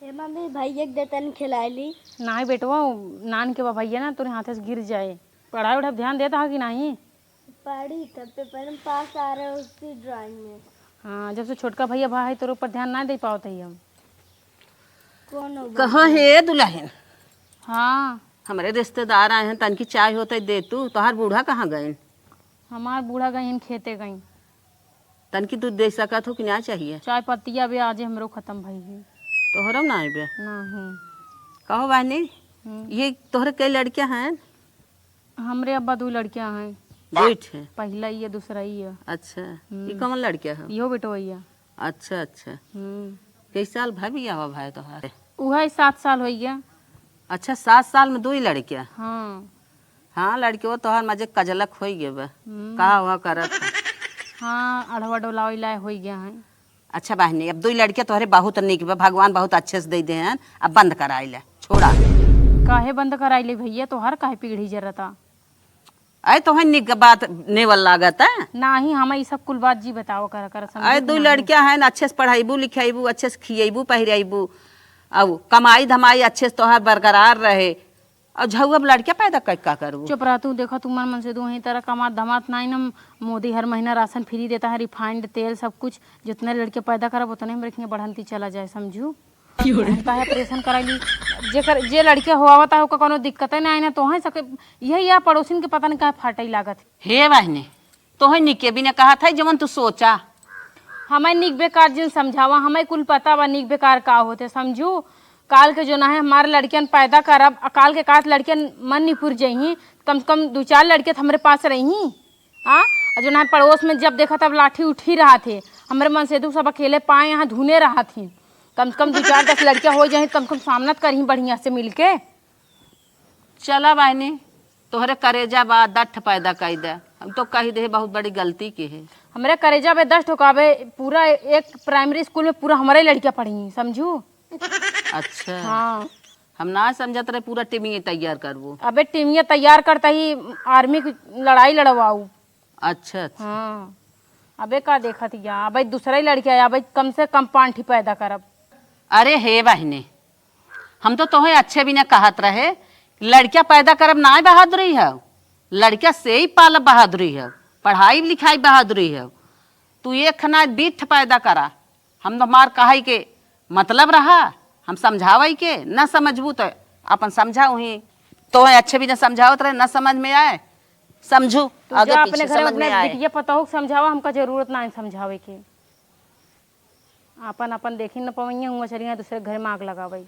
ए mummy भैया के देतन खिलाइली। नहीं बेटवा नान के भैया ना तोरे हाथे से गिर जाए। पढ़ाई उढ़ाई ध्यान देता है कि नहीं? पढ़ी तब पेपर में पास आ रहे उसकी ड्राइंग में। हाँ, जब से छोटका भैया भाई तेरे ऊपर ध्यान ना दे पाते ही हम। कौन हो कहाँ है दुल्हन? हाँ, हमारे रिश्तेदार आए हैं, तन की चाय होते दे तू। तोहार बूढ़ा कहाँ गए? हमार बूढ़ा गई खेते गई। तन की तू दे सकत हो कि ना चाहिए? चाय पत्ती अभी आज हमरो खत्म भई है। तोहरा ना आबे? नहीं। कहो बहनी, ये तोहरे कई लड़कियां हैं? हमरे अब्बा दो लड़कियां हैं। दुईठ है? पहला ही है दूसरा ही है। अच्छा, ये कौन लड़कियां है? इहो बेटो भैया। अच्छा अच्छा, कई साल भाभी आवा भाई तोहार? वह 7 साल हो गया। अच्छा, 7 साल में 2 ही लड़कियां? हाँ हाँ, लड़कियों तोहार मजे कजलक हो गए बा। कहा हुआ करत? हाँ, अढ़वा डोला लाए हो गया है। अच्छा बहनी, अब 2 लड़कियां तोहरे बहुत निक बा, भगवान बहुत अच्छे से दे दे हैं। अब बंद कराई ले, छोड़ा। काहे बंद कराई ले भैया? तोहर काहे पीढ़ी जरता? अरे तोहर निक बात नेवल लागत है। नहीं, हमें ये सब कुल बात जी बताओ कर अरे 2 लड़कियां हैं, अच्छे से पढ़ाईबू लिखाईबू, अच्छे से खिएबू पहिराईबू, अब कमाई धमाई अच्छे से तोहार बरकरार रहे। और झऊ अब लड़कियां पैदा कर का करू? चुप रह तू। देखो तुम मन से दो ही तरह कमात धमात नहीं ना। मोदी हर महीना राशन फ्री देता है, रिफाइंड तेल सब कुछ। जितने लड़के पैदा करब उतने हम रखेंगे बढ़ंती चला जाए, समझू। काहे ऑपरेशन कराइली? जे लड़के होता है कोनो दिक्कत नहीं ना। तो सके यही या पड़ोसिन के पता नहीं काहे फाटई लागत हे बहने, तोहे निके भी ने कहा था जवन तू सोचा। हमें निक बेकार जिन समझावा, हमें कुल पता बा निक बेकार का होते, समझू। काल के जो ना है हमारे लड़कियन पैदा करब, काल के कात लड़कियन मन निपुर जही। कम से कम 2-4 लड़के तो हमारे पास रही। हाँ, जो ना पड़ोस में जब देखा तब लाठी उठी रहा थे। हमारे मन से सब अकेले पाए यहाँ धुने रहा थी। कम से कम 2-4-10 लड़कियां हो जाए, कम से कम सामना करी बढ़िया से मिलके। चला बहनी, तोहरे करेजा बा दठ पैदा कर दे। हम तो कही दे बहुत बड़ी गलती की है। हमारे करेजा में 10 ठोकावे। पूरा एक प्राइमरी स्कूल में पूरा हमारे लड़कियां पढ़ी, समझू। अच्छा हाँ, हम ना समझत रहे पूरा टीमिए तैयार करबू। अबे टीमिया तैयार करता ही आर्मी की लड़ाई लड़वाऊ। अच्छा अच्छा, हाँ, अबे का देखा थी यहाँ। अबे दूसरा ही लड़किया अबे कम से कम 5 पैदा करब। अरे हे बहने, हम तो तोहे अच्छे भी ना कहत रहे। लड़कियां पैदा करब ना बहादुरी है, लड़कियां से ही पालब बहादुरी है, पढ़ाई लिखाई बहादुरी है। तू एक खना बीठ पैदा करा। हम तो मार कहाई के मतलब रहा, हम समझावई के न समझबू तो अपन समझाऊ ही। तो अच्छे भी न समझावत रहे, न समझ में आए समझू आगे अपने पीछे घर समझ में आए। ये पता हो समझावा, हमका जरूरत ना है समझावे के। अपन अपन देखी न पवैया हुआ चलिए दूसरे घर में आग लगावई।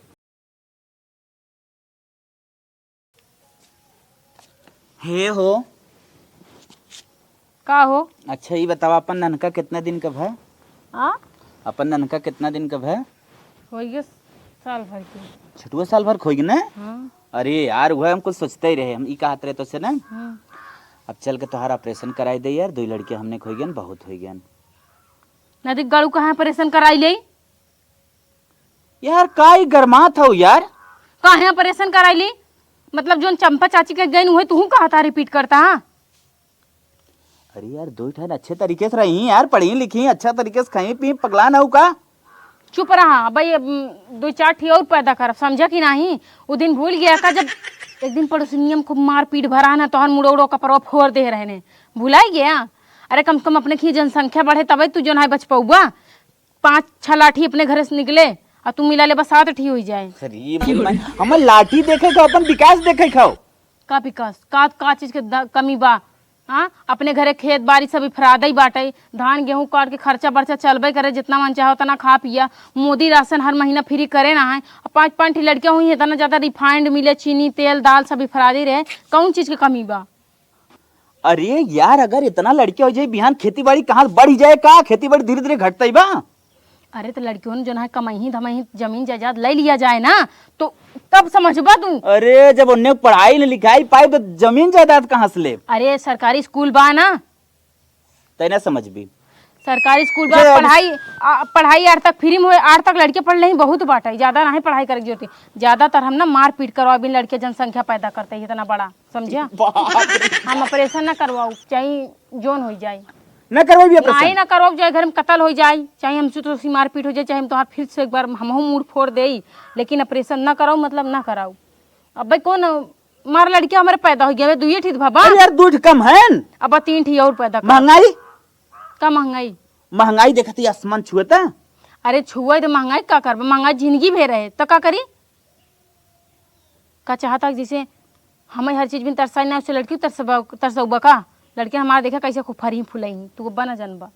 हे हो का हो? अच्छा ये बताओ, अपन ननका कितना दिन का है? अपन ननका कितना दिन का है? हो गया साल भर के। छठुआ साल भर खोई ना? हाँ। अरे यार वह हम कुछ सोचते ही रहे। हम ई कहत रहे तो से ना, हाँ। अब चल के तोहार ऑपरेशन कराई दे यार। 2 लड़के हमने खोई गन, बहुत हो गन। नदी गड़ू कहाँ ऑपरेशन कराई ले? यार काई गरमात हो यार। कहाँ ऑपरेशन कराई ली? मतलब जो चंपा चाची के गई हुए तू कहा था रिपीट करता? हाँ, अरे यार 2 ठन अच्छे तरीके से रही यार, पढ़ी लिखी, अच्छा तरीके से खाई पी, पगला ना हो का? चुप रहा भाई। 2-4 ठी और पैदा कर, समझा कि नहीं? वो दिन भूल गया का जब एक दिन पड़ोसिनियम को मार पीट भरा ना, तो हर मुड़ोड़ो का परवा फोड़ दे रहे ने, भुलाई गया? अरे कम से कम अपने की जनसंख्या बढ़े तब तू जो है बच पाऊगा। 5-6 लाठी अपने घर से निकले और तू मिला ले बस 7 ठी हो जाए। हम लाठी देखे खाओ, अपन विकास देखे खाओ। का विकास? का चीज के कमी बा? हाँ, अपने घरे खेत बाड़ी सब फरादा ही बाटे। धान गेहूं काट के खर्चा बर्चा चलबे करे, जितना मन चाहे उतना खा पिया। मोदी राशन हर महीना फ्री करे ना है। 5-5 लड़कियां हुई है, इतना ज्यादा रिफाइंड मिले, चीनी तेल दाल सब फरादी रहे। कौन चीज की कमी बा? अरे यार अगर इतना लड़के हो जाए बिहान, खेती बाड़ी कहाँ बढ़ जाए का? खेती बाड़ी धीरे धीरे घटता ही बा। अरे तो लड़कियों ने जो है कमाई धमाई जमीन जायदाद ले लिया जाए ना, तो तब समझबा तू। अरे जब उन्हें पढ़ाई लिखाई पाई तो जमीन जायदाद कहाँ से ले? अरे सरकारी स्कूल बा ना, तैना समझ भी। सरकारी स्कूल बा। पढ़ाई 8 तक फ्री में 8 तक लड़के पढ़ ले बहुत बाटे, ज्यादा नहीं पढ़ाई करे की होती। ज्यादातर हम ना मार पीट करवा बिन लड़के जनसंख्या पैदा करते ही इतना बड़ा, समझिया? हम ऑपरेशन ना करवाऊ चाहे जोन हो जाए। न करवाई भी नहीं ऑपरेशन ना करो, चाहे घर में कत्ल हो जाए, चाहे हमसे तो मारपीट हो जाए, चाहे हम तो फिर से एक बार हमहू मूड फोड़ दे, लेकिन ऑपरेशन ना कराओ मतलब ना कराओ। अब भाई कौन मार लड़कियां हमारे पैदा हो गया, दुइये ठीक बाबा, अरे यार दूध कम है न। अब 3 ठीक और पैदा कर। महंगाई का महंगाई? महंगाई देखती आसमान छुएता। अरे छुआ तो महंगाई का कर, महंगाई जिंदगी भर रहे तो का करी। का चाहता जैसे हमें हर चीज में तरसाई ना, उससे लड़की तरसबा का लड़के हमारा देखा कैसे खूब फरी फुलाई, तू बना जानबा,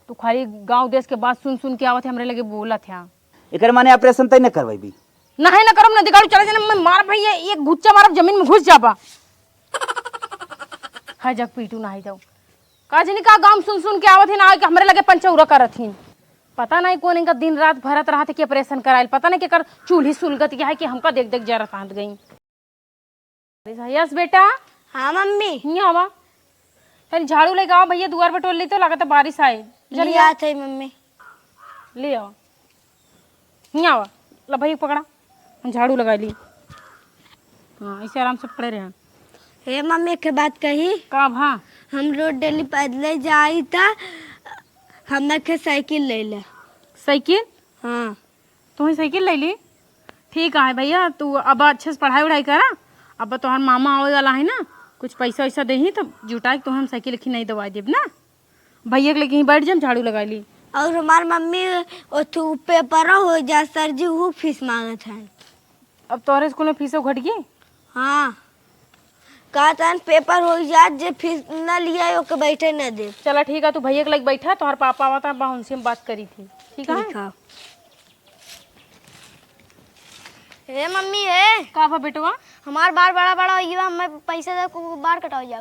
तू खाली गांव देश के बात सुन सुन के आवत है हमरे लगे बोला था। एकर माने ऑपरेशन तय न करवाई भी। नहीं ना करब ना दिखाड़ू, चले जाने मैं मार भैया एक गुच्चा मारब जमीन में घुस जाबा। हाय जग पीटू ना जाऊ का जनी का गांव सुन सुन के आवत है ना कि हमरे लगे पंचौरा करथिन। पता नहीं कौन इनका दिन रात भरत रहा थे कि ऑपरेशन कराइल, पता नहीं केकर चूल्ही सुलगत या है कि हमका देख देख जरा तांत गई। यस बेटा। हाँ मम्मी। हिया आवा, फिर झाड़ू लेके आओ भैया, दुआर पे टोल ली तो लगता बारिश आए। जल्दी आते है मम्मी। ले आओ, हिया आवा, ला भैया पकड़ा, हम झाड़ू लगा ली। हाँ ऐसे आराम से पड़े रहे। हे मम्मी के बात कही, का भा हम रोड डेली पैदल जाई था, हमरा के साइकिल ले ले। साइकिल? हाँ तुम्हें साइकिल ले ली, ठीक है भैया, तू अब अच्छे से पढ़ाई वढ़ाई करा। अब तुम्हार मामा आवे वाला है ना, कुछ पैसा वैसा दे ही तो जुटा के तो हम साइकिल लिखी नहीं दवा देब ना। भैया के लेके बैठ जाए, झाड़ू लगा ली। और हमार मम्मी ओथु पेपर हो जा सर जी वो फीस मांगत है। अब तोहरे स्कूल में फीसो घट गई? हाँ कहता पेपर हो जा, जे फीस न लिया ओके बैठे न दे। चला ठीक है, तू भैया के लग बैठा, तोहर पापा आवा था, उनसे हम बात करी थी। ठीक है। हे मम्मी है का भा बेटवा? हमार बार बड़ा बड़ा हो गया, हमें पैसे दे को बार कटाओ जा।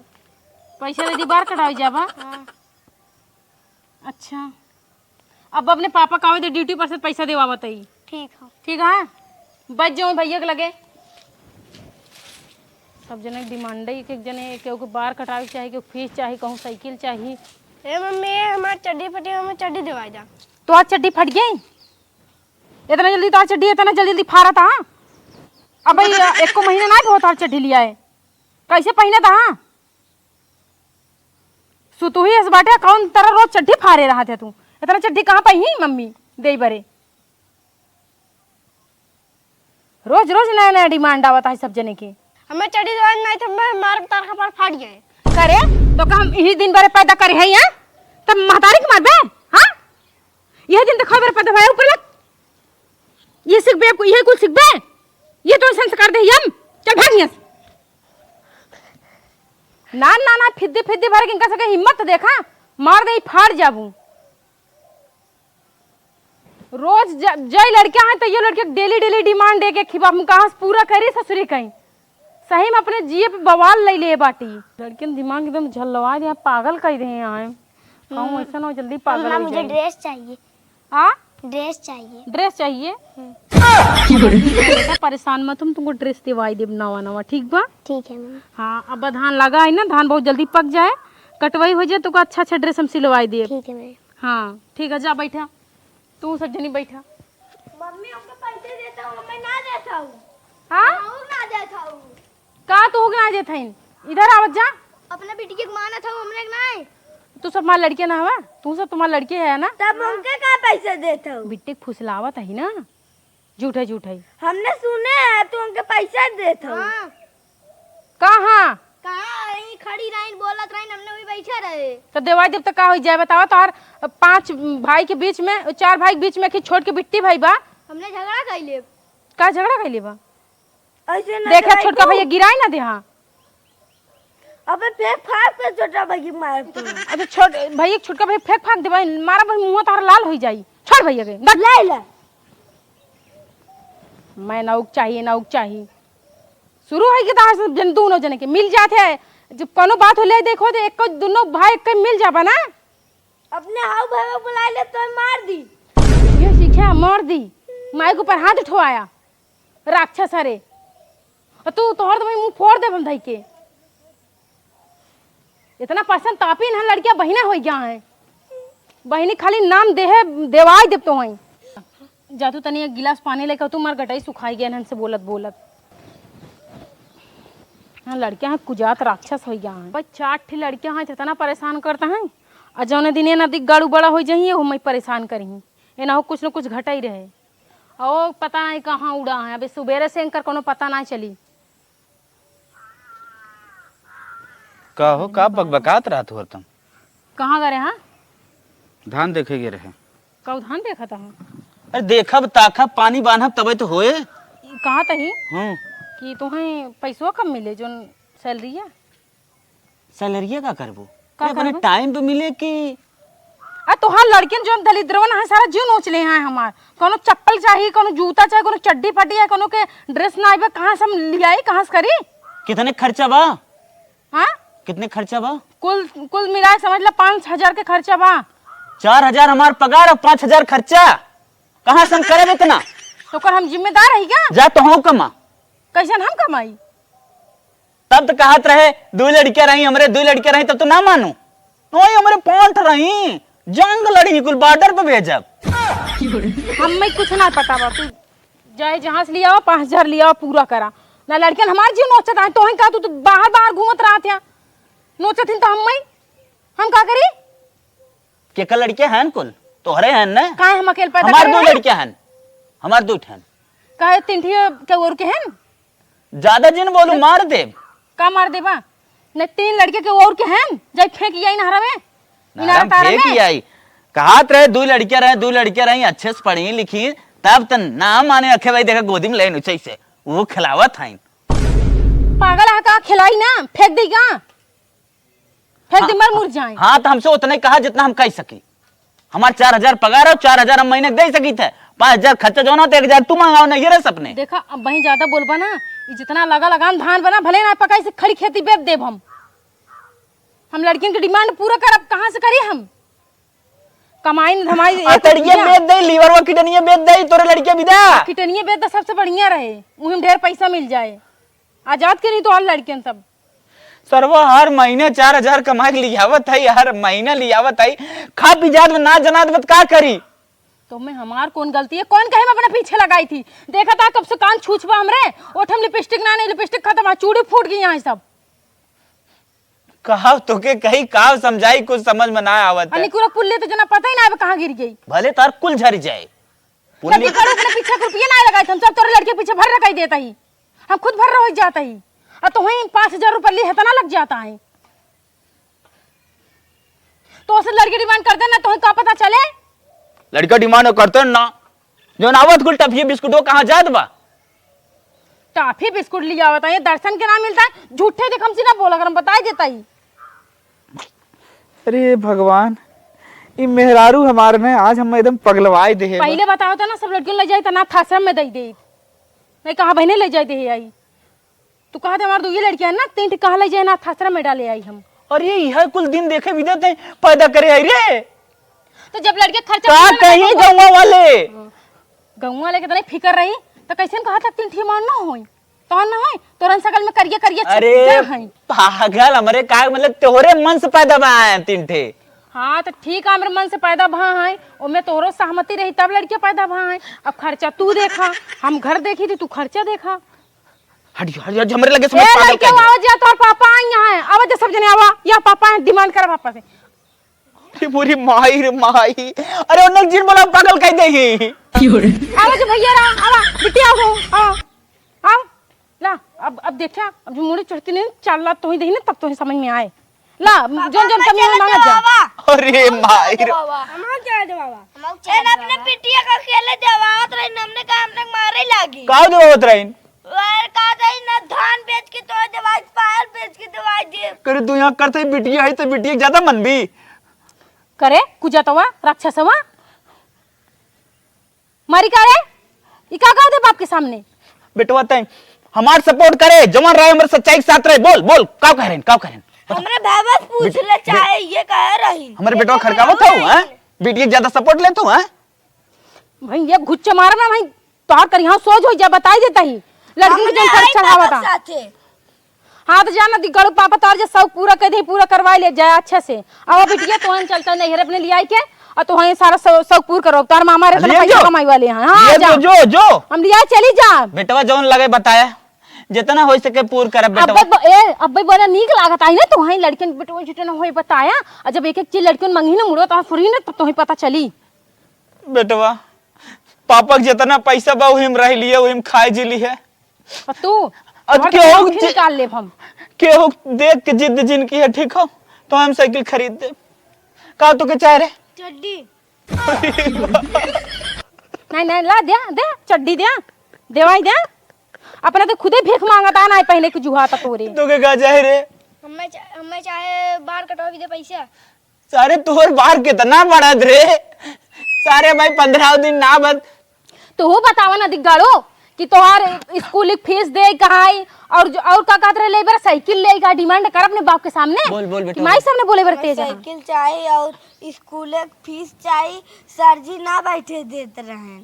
पैसा दे दी बार कटाई जाबा? हाँ। अच्छा, अब अपने पापा का आवे दे ड्यूटी पर से पैसा देवा बताई। ठीक है। ठीक है, बच जाओ भैया के लगे। सब जने डिमांड है, एक एक जने केहू के बार कटावे चाहिए, केहू फीस चाहिए, कहूँ साइकिल चाहिए। हे मम्मी हमार चड्डी फटी, हमें चड्डी दिवा जा। तो आज चड्डी फट गई? इतना जल्दी तो आज चड्डी इतना जल्दी फाड़ा था? अब भाई एक को महीना नहीं बहुत चड्डी लिया है, कैसे पहने था? सुतु ही इस बाटे कौन तरह रोज चड्डी फाड़े रहा थे तू, इतना चड्डी कहाँ पही मम्मी दे बरे? रोज रोज नया नया डिमांड आवता है सब जने की। हमें चड्डी दिवा नहीं तो मैं मार तार का पर फाड़ गए। करे तो का हम यही दिन भरे पैदा करे है यहाँ, तब महतारी के मारबे? हाँ यही दिन तो खबर पैदा भाई ऊपर लग, ये सीख बे, ये कुछ सीख बे, ये तो संस्कार दे हम। चल भाग यहाँ से। ना ना ना फिद्दी फिद्दी भर के इनका सके हिम्मत देखा, मार दे फाड़ जाबू। रोज जय लड़कियां हैं तो ये लड़के डेली डेली डिमांड दे के खिबा हम कहाँ से पूरा करी ससुरी कहीं। सही में अपने जिए पे बवाल ले ले बाटी। लड़कियन दिमाग एकदम झल्लवा दिया, पागल कर दे यहाँ। कहूँ ऐसा ना जल्दी पागल हो मुझे जाए। ड्रेस चाहिए। हाँ ड्रेस चाहिए। ड्रेस चाहिए? परेशान मत, तुमको ड्रेस दिवाई देब नवा नवा, ठीक बा? ठीक है मम्मी। हाँ अब धान लगा है ना, धान बहुत जल्दी पक जाए, कटवाई हो जाए तो अच्छा अच्छा ड्रेस हम सिलवाई दिए। ठीक है मम्मी। हाँ ठीक है, जा बैठा, तू सब जनी बैठा। मम्मी हमको पैसे देता हूँ, मैं ना देता हूँ। हाँ ना देता हूँ। का तू होगा जे थैन इधर आवत जा। अपने बेटी के माना था हमने नहीं। तू सब हमारे लड़के ना हवा, तू सब तुम्हारे लड़के है ना, तब उनके का पैसे देता हूँ। बिट्टे फुसलावत है ना, झूठे झूठे। हमने सुने हैं तो उनके पैसे देता हूँ। कहाँ कहाँ यहीं खड़ी रही बोलत रही, हमने वही बैठे रहे। तो देवाई देव तो का हो जाए बतावा? तो और 5 भाई के बीच में, 4 भाई के बीच में कि छोट के बिट्टी भाई बा, हमने झगड़ा कर ले। का झगड़ा कैले बा? ऐसे ना देखा छोटका भैया गिराई ना दे। हाँ अबे फेंक फाड़ के छोटा भाई मार तू। अच्छा छोट भैया छोटका भैया फेंक फाक देवाई, मारा भाई मुंह तार लाल हो जाई। छोड़ भैया के ले ले। मैं नौक चाहिए शुरू है कि तार सब जन दोनों जने के मिल जाते हैं, जब कोनो बात हो ले देखो तो एक को दोनों भाई एक मिल जाबा ना। अपने हाउ भाई बुला ले तो मार दी। ये सीखा मार दी, माई के ऊपर हाथ उठवाया राक्षस। अरे तू तोहर तो मुंह फोड़ दे बंधाई के। इतना पसंद तापी ना लड़कियां बहिना हो गया है, बहिनी खाली नाम देहे देवाई देव तो वहीं जा। तू तनी एक गिलास पानी लेकर तू मार गटाई सुखाई गया हमसे बोलत बोलत। हाँ लड़कियां हैं कुजात राक्षस हो गया है भाई, 4 लड़कियां हैं इतना परेशान करता है। और जौने दिन ना दिख गाड़ू बड़ा हो जाइए वो मैं परेशान करी ये ना हो कुछ न कुछ घटा ही रहे और पता नहीं कहाँ उड़ा है अभी सुबेरे से इनकर कोनो पता ना चली। का हो का बकबकात रहा तुम कहाँ गए हाँ धान देखे गे रहे कौ धान देखा था अरे देखब ताकब पानी बांधब तबे तो होए। कहाँ तही हम्म कि तुम्हें पैसों कब मिले जो सैलरी है सैलरिया का करबो का अपने करबो? टाइम पे मिले कि आ तोहार लड़कियन जो दलिद्रवन है सारा जीव नोच ले हैं हमार कोनो चप्पल चाहिए कोनो जूता चाहिए कोनो चड्डी फटी है कोनो के ड्रेस ना आइबे कहाँ से हम लियाई कहाँ से करी कितने खर्चा बा हाँ कितने खर्चा बा कुल कुल मिला के समझ ला 5,000 के खर्चा बा 4,000 हमार पगार और 5,000 खर्चा कहाँ से हम करे इतना तो कर हम जिम्मेदार है क्या जा तो हूँ कमा कैसे हम कमाई तब तो कहत रहे 2 लड़कियां रही हमरे 2 लड़कियां रही तब तो ना मानू नहीं हमरे 5 रही जंग लड़ी कुल बॉर्डर पे भेजब हम में कुछ ना पता बा तू जाए जहाँ से लिया 5,000 लिया पूरा करा ना लड़कियन हमार जीव नोचत है तो का तू तो बाहर बाहर घूमत रहा था नोचत तो हम का करी केकर लड़कियां हैं कुल तोहरे हैं ना काहे हम अकेले पैदा हमार करे 2 हैं? लड़कियां हैं हमार 2 ठन काहे तिंठिया के और के हैं ज्यादा जिन बोलू मार दे का मार देबा न 3 लड़के के और के हैं जाई फेंक आई नहरा में इनारा तारा फेंक में ही आई कहत रहे 2 लड़कियां रही अच्छे से पढ़ी लिखी तब तो ना माने अखे भाई देखा गोदी में ले नुचै से वो खिलावत हैं पागल है का खिलाई ना फेंक देगा फेंक दे मर मुर जाए हाँ तो हमसे उतना ही कहा जितना हम कह सकी हमार 4,000 पगार और 4,000 हम महीने दे सकी थे 5,000 खर्चा जो ना तो 1,000 तू मंगाओ ना ये रहे सपने देखा अब वहीं ज्यादा बोलबा ना ये जितना लगा लगाम धान बना भले ना पकाई से खड़ी खेती बेच देब हम लड़कियों की डिमांड पूरा करब कहाँ से करी हम कमाई न धमाई अतड़िए बेच दे लीवर व किडनिया बेच दे तोरे लड़के विदा किटनिया बेच दे सबसे बढ़िया रहे उहिम ढेर पैसा मिल जाए आजाद करी तो और लड़कियन सब सरवा हर महीने 4,000 कमा के लियावत है हर महीना लियावत है खा पी जात में ना जनात बत का करी तो मैं हमार कौन गलती है कौन कहे मैं अपने पीछे लगाई थी देखा था कब से कान छूछबा हमरे ओठम लिपस्टिक ना नहीं लिपस्टिक खत्म है चूड़ी फूट गई यहाँ सब कहा तो के कहीं काव समझाई कुछ समझ में ना आवत है अनिकुरा पुल्ले तो जना पता ही ना अब कहाँ गिर गई भले तार कुल झर जाए लड़के खड़े अपने पीछे रुपये ना लगाए थे हम सब तोरे लड़के पीछे भर रखाई देता ही हम खुद भर रह जाता ही और तो वहीं 5,000 रुपये लिए ना लग जाता है तो उसे लड़की डिमांड कर देना तो का पता चले लड़का डिमांड करते ना जो नावत कुल टफिए बिस्कुटो कहाँ जात बा टाफी बिस्कुट लिया होता है दर्शन के नाम मिलता है झूठे देख हमसे ना बोला कर हम बता देता ही अरे भगवान ये मेहरारू हमारे में आज हम एकदम पगलवाए दे पहले बताओ था ना सब लड़कियों ले जाए अनाथ आश्रम में दे दे नहीं कहा बहने ले जाए दे आई तू कहा था हमारे 2 लड़कियां ना 3 कहा ले जाए अनाथ आश्रम में डाले आई हम और ये यह कुल दिन देखे विदत है पैदा करे आई रे तो जब लड़के खर्चा का कहीं गौवा वाले गौवा वाले के तो नहीं फिकर रही तो कैसे कहा था 3 मान ना होई तो ना होई तोरन सकल में करिए करिए अरे पागल हमरे का मतलब तोहरे मन से पैदा बा 3 ठे हाँ तो ठीक है मेरे मन से पैदा भा है ओमे तोहरो सहमति रही तब लड़के पैदा भा है अब खर्चा तू देखा हम घर देखी थी तू खर्चा देखा हटियो हटियो हमरे लगे ए समझ पागल लड़के आवाज जा तोर पापा आई यहाँ है आवाज सब जने आवा या पापा डिमांड कर पापा से अरे पूरी माई रे माई अरे उन्हें जिन बोला पागल कह देही आवाज भैया रा आवा बिटिया हो आओ ला अब देखा अब जो मुड़ी चढ़ती नहीं चल ला तो ही देही ना तब तो ही समझ में आए ला जोन जोन कमी है मांगा जा अरे माई रे हम क्या दे बाबा एन अपने पिटिया का खेले देवावत रही हमने काम तक मारे लागी का देवत रहीन वार का दई ना धान बेच के तो दवाई पायल बेच के दवाई दे करे तू यहाँ करते बिटिया है तो बिटिया ज्यादा मन भी करे कुजातवा राक्षसवा मारी का रे ई का दे बाप के सामने बेटवा तय हमार सपोर्ट करे जवान रहे हमरे सच्चाई के साथ रहे बोल बोल का कह रहे हमरे बाबा पूछ ले चाहे ये कह रही हमारे बेटवा खड़कावत हूं हैं बिटिया ज्यादा सपोर्ट लेत हूं हैं भाई ये घुच्चे मार में भाई तोहर कर यहाँ सोच हो जा बताई देता ही लड़की के जो खर्च चढ़ावा था हाँ तो जाना दी गड़ू पापा तोर जे सब पूरा कर दे पूरा करवा ले जाए अच्छे से अब बिटिया तो हम चलता नहीं अपने लिए आई के और तो वहीं सारा सब पूरा करो तार मामा रे तो पैसा कमाई वाले हैं हां ये जो जो हम लिया चली जा बेटवा जौन लगे बताया जितना हो सके पूर करब बेटा। अब्बे बड़ा नीक लागत आई ना तो वही लड़कियन बेटवा जितना होई बताया और जब एक एक चीज लड़कियन मंगी ना मुड़ो तो फ्री ना तब तो ही पता चली। बेटवा पापा के जितना पैसा बा वही में रह लिए वही में खाए जिली है। और तू अब और क्यों तो निकाल ले हम केहू देख के जिद जिनकी है ठीक हो तो हम साइकिल खरीद दे। का तो के चाह रे चड्डी नहीं ला दे चड्डी दे देवाई दे अपना तो खुदे भीख मांगता ना पहले के जुहा तोरे तो के का चाहे रे हमें चाहे बाहर कटवा भी दे पैसा। सारे तोहर बार कितना बड़ा रे सारे भाई 15 दिन ना बद तो वो बतावा ना दिगाड़ो कि तोहार स्कूल की फीस दे कहाँ और का कहत रहे ले बार साइकिल ले का डिमांड कर अपने बाप के सामने। बोल बोल बेटा माई सामने बोले बर तेज है। साइकिल चाहिए और स्कूल की फीस चाहिए। सर जी ना बैठे देते रहे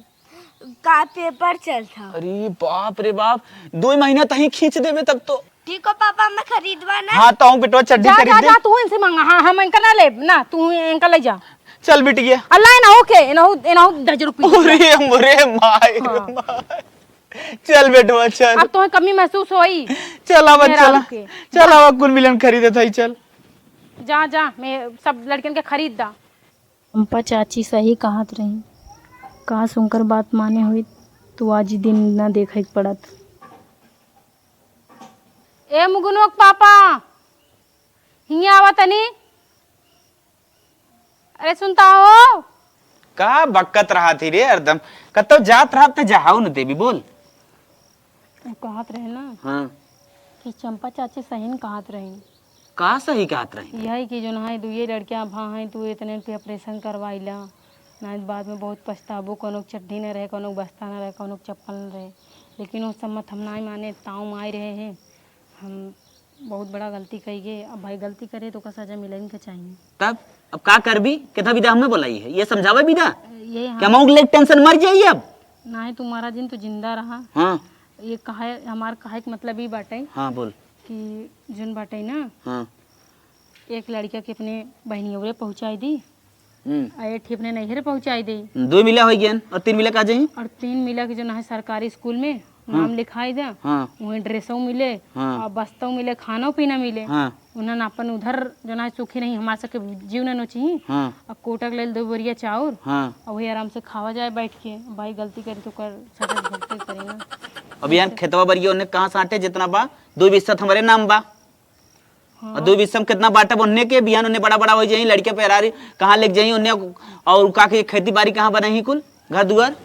का पेपर चलता। अरे बाप रे बाप 2 महीना तही खींच देवे तब तो ठीक हो पापा मैं खरीदवा ना। हाँ तो बेटवा चड्डी जा खरीद जा दे। जा तू इनसे मांगा। हाँ हम इनका ना ले ना तू इनका ले जा। चल बिटिया अल्लाह ना ओके इनहु 10 रुपये अरे मोरे माय माय। चल बेटवा चल अब तुम्हें कमी महसूस होई। चल अब मेरा चला ओके। चल अब कुल मिलन खरीदे था चल। जा मैं सब लड़कियन के खरीद दा। चंपा चाची सही कहत रही कहा सुनकर बात माने हुई तो आज ही दिन ना देखे पड़त। ए मुगुनोक पापा हिया आवा तनी। अरे सुनता हो का बक्कत रहा थी रे हरदम कतो जात रहा त जाओ न देवी बोल। कहत रहे ना हाँ कि चंपा चाची सही न कहत रही का सही कहत रही यही कि जो ना दुए लड़कियां भा हैं तू इतने पे ऑपरेशन करवाइला ना बाद में बहुत पछताबो। कोनो चड्डी न रहे कोनो बस्ता न रहे कोनो चप्पल न रहे लेकिन उस सम्मत हम ना माने ताऊ माई रहे हैं। हम बहुत बड़ा गलती कही गए। अब भाई गलती करे तो का सजा मिलेगी के चाहिए। तब अब का करबी कितना विदा हमने बोलाई है ये समझावे विदा ये क्या मौक ले टेंशन मर जाइए अब। ना ही तुम्हारा दिन तो जिंदा रहा। हाँ ये कहा हमार कहा के मतलब ही बाटे हाँ बोल कि जुन बाटे ना हाँ एक लड़का के अपने बहनियों पहुँचाई दी आए ठी अपने नैहरे पहुँचाई दी। 2 मिला हो गया और 3 मिला का जाइए और 3 मिला के जो ना है सरकारी स्कूल में नाम लिखाई दे हाँ वही ड्रेसों मिले हाँ। और बस्तों मिले खाना पीना मिले। हाँ उन्होंने अपन उधर जो ना सुखी नहीं हमारे सबके जीव न चाहिए। हाँ और कोटक ले 2 बोरिया चाउर हाँ और वही आराम से खावा जाए बैठ के। भाई गलती करी तो कर सजा भुगते करेगा। अब यहाँ खेतवा बरिया उन्हें कहाँ साटे जितना बा 2 बिस्सा हमारे नाम बा और 2 बिस्सा में कितना बाटा बनने के बिहान उन्हें बड़ा बड़ा हो जाए लड़के पैरारी कहाँ लेके जाइए उन्हें और का के खेती बाड़ी कहाँ बनाई कुल घर दुआर।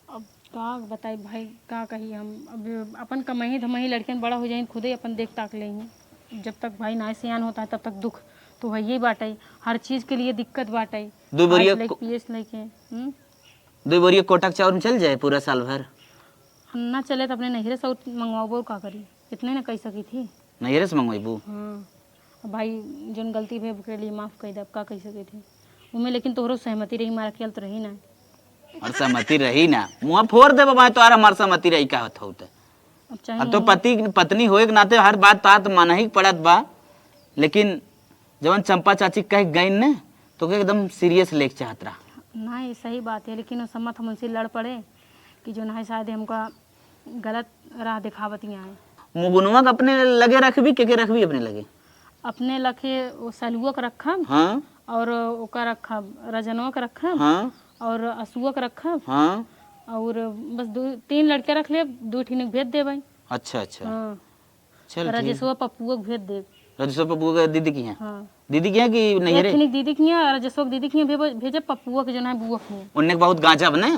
अब का बताई भाई का कही हम अब अपन कमाई धमाई लड़कियन बड़ा हो जाए खुदे अपन देख ताक लेंगे। जब तक भाई ना सियान होता है तब तक दुख तो है ये बाटाई हर चीज के लिए दिक्कत बाटाई। 2 बोरिया पीएस लेके 2 बोरिया कोटक चाउर में चल जाए पूरा साल भर। ना चले तो अपने नहरे से मंगवाबो का करी इतने ना कही सकी थी। नैहरे से मंगवाइबू। हाँ अब भाई जोन गलती भे के लिए माफ कर दे अब का कही सके थे उमें लेकिन तोहरो सहमति रही मारा ख्याल तो रही ना। और सहमति रही ना मुँह फोड़ दे बाबा तो हमार सहमति रही का होता होता अब चाहे अब तो पति पत्नी होए के नाते हर बात तात माना ही पड़त बा। लेकिन जवन चंपा चाची कह गई न तो एकदम सीरियस लेके चाहत रहा। ना ये सही बात है लेकिन उस सम्मत हम उनसे लड़ पड़े कि जो ना शायद हमका गलत राह दिखावतियाँ हैं। मुगुनवा के अपने लगे रखबी के रखबी अपने लगे अपने लखे वो सलुआ के रखब हाँ और ओका रखब रजनवा के रखब हाँ और असुआ के रखब हाँ और बस 2-3 लड़के रख ले 2 ठीन भेज दे भाई। अच्छा अच्छा हाँ चल राजेशवा पप्पुआ के भेज दे। रजसो पप्पू के दीदी की है हाँ दीदी की है कि नहीं एक रे ठीन दीदी की है राजेशवा की दीदी की है भेजे पप्पुआ के जो ना बुआ की है। उनने बहुत गांजा बने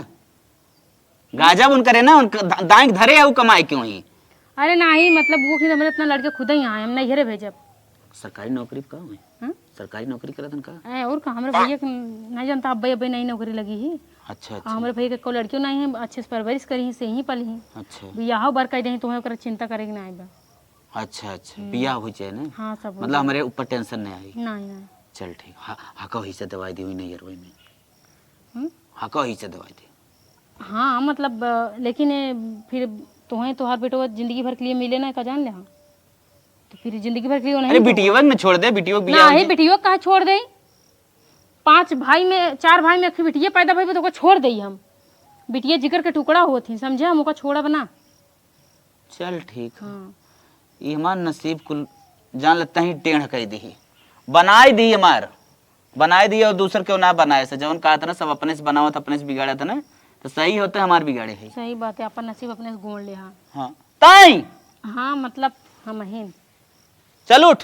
गांजा बन करे ना उनका दाएं धरे है वो कमाए क्यों ही। अरे नहीं मतलब बुआ की मेरे इतना लड़के खुद ही आए हम नहीं घरे भेजब। सरकारी नौकरी का है हाँ? सरकारी नौकरी करतन का। ऐ और का हमारे भैया के नहीं जानता अब्बे अब्बे नई नौकरी लगी ही। अच्छा हाँ, अच्छा हमारे भैया के को लड़कियों नहीं है अच्छे से परवरिश करी ही से ही पली ही अच्छा बियाह बर कह दही तुम्हें ओकरा चिंता करेगी ना बा। अच्छा अच्छा बियाह हो जाए ना हाँ सब हो मतलब हमारे ऊपर टेंशन नहीं आई। जाए। नहीं चल ठीक हको ही से दवाई दी हुई नहीं यार में हम्म? हको ही से दवाई दी। हाँ मतलब लेकिन फिर तुम्हें तोहार बेटो जिंदगी भर के लिए मिले ना का जान ले। हाँ तो फिर जिंदगी भर के लिए वो अरे नहीं बिटिया में छोड़ दे बिटिया बियाह ना हो ही जाए। बिटियो कहा छोड़ दे 4 भाई में एक बिटिया पैदा भई तो छोड़ दई हम बिटिया जिगर के टुकड़ा होती समझे हम ओका छोड़ा बना। चल ठीक है। हाँ ये हमार नसीब कुल जान लगता ही टेढ़ कर दी, बनाई दी हमार, बनाई दी और दूसर क्यों ना बनाए से, जवन कहा था ना सब अपने से बनाओ तो अपने से बिगाड़ा था ना, तो सही होता हमार बिगाड़े है। सही बात है, अपन नसीब अपने से गोड़ ले। हाँ हाँ ताई हाँ मतलब हम ही चल उठ।